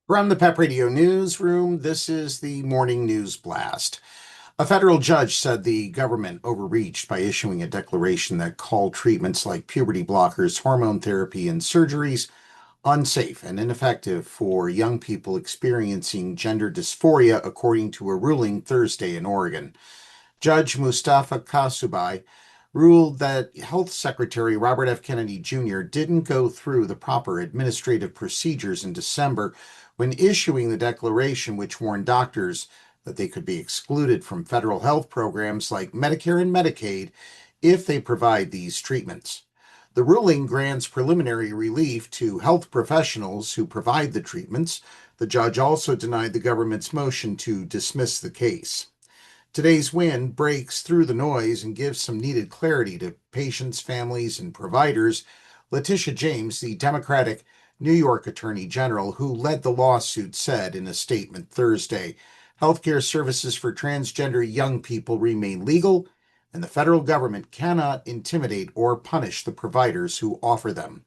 From the PEP Radio Newsroom, this is the Morning News Blast. A federal judge said the government overreached by issuing a declaration that called treatments like puberty blockers, hormone therapy, and surgeries unsafe and ineffective for young people experiencing gender dysphoria, according to a ruling Thursday in Oregon. Judge Mustafa Kasubhai ruled that Health Secretary Robert F. Kennedy Jr. didn't go through the proper administrative procedures in December when issuing the declaration, which warned doctors that they could be excluded from federal health programs like Medicare and Medicaid if they provide these treatments. The ruling grants preliminary relief to health professionals who provide the treatments. The judge also denied the government's motion to dismiss the case. Today's win breaks through the noise and gives some needed clarity to patients, families, and providers. Letitia James, the Democratic New York Attorney General who led the lawsuit, said in a statement Thursday, healthcare services for transgender young people remain legal, and the federal government cannot intimidate or punish the providers who offer them.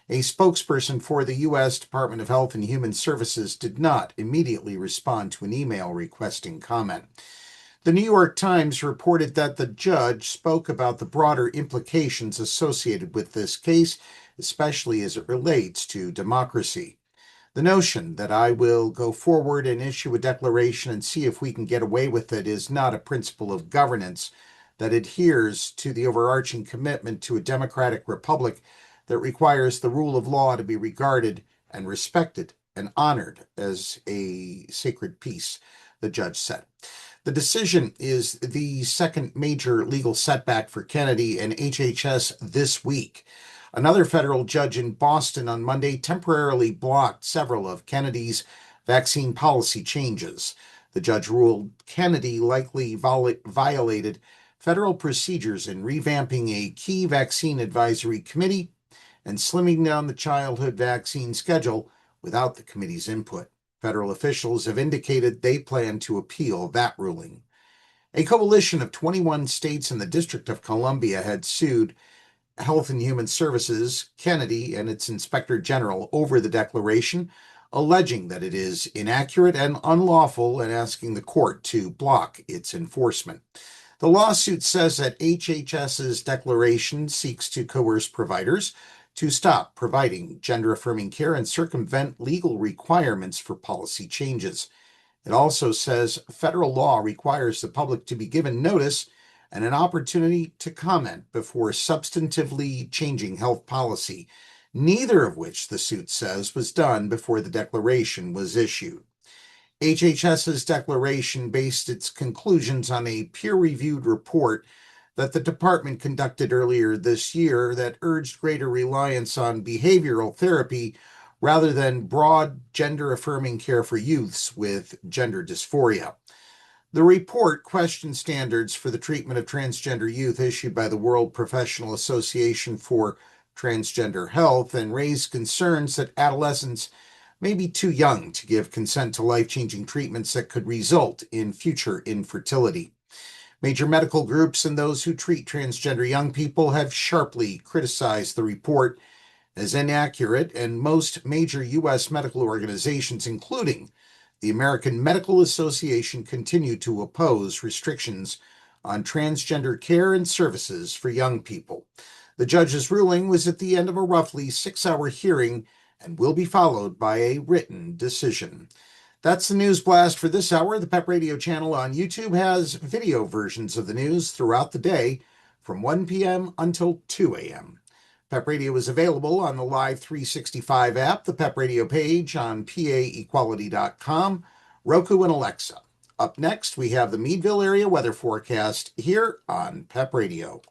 A spokesperson for the U.S. Department of Health and Human Services did not immediately respond to an email requesting comment. The New York Times reported that the judge spoke about the broader implications associated with this case, especially as it relates to democracy. The notion that I will go forward and issue a declaration and see if we can get away with it is not a principle of governance that adheres to the overarching commitment to a democratic republic that requires the rule of law to be regarded and respected and honored as a sacred piece, the judge said. The decision is the second major legal setback for Kennedy and HHS this week. Another federal judge in Boston on Monday temporarily blocked several of Kennedy's vaccine policy changes. The judge ruled Kennedy likely violated federal procedures in revamping a key vaccine advisory committee and slimming down the childhood vaccine schedule without the committee's input. Federal officials have indicated they plan to appeal that ruling. A coalition of 21 states and the District of Columbia had sued Health and Human Services, Kennedy, and its Inspector General over the declaration, alleging that it is inaccurate and unlawful and asking the court to block its enforcement. The lawsuit says that HHS's declaration seeks to coerce providers to stop providing gender-affirming care and circumvent legal requirements for policy changes. It also says federal law requires the public to be given notice and an opportunity to comment before substantively changing health policy, neither of which, the suit says, was done before the declaration was issued. HHS's declaration based its conclusions on a peer-reviewed report that the department conducted earlier this year that urged greater reliance on behavioral therapy rather than broad gender-affirming care for youths with gender dysphoria. The report questioned standards for the treatment of transgender youth issued by the World Professional Association for Transgender Health and raised concerns that adolescents may be too young to give consent to life-changing treatments that could result in future infertility. Major medical groups and those who treat transgender young people have sharply criticized the report as inaccurate, and most major U.S. medical organizations, including the American Medical Association, continue to oppose restrictions on transgender care and services for young people. The judge's ruling was at the end of a roughly 6-hour hearing and will be followed by a written decision. That's the news blast for this hour. The PEP Radio channel on YouTube has video versions of the news throughout the day from 1 p.m. until 2 a.m. PEP Radio is available on the Live 365 app, the PEP Radio page on paequality.com, Roku, and Alexa. Up next, we have the Meadville area weather forecast here on PEP Radio.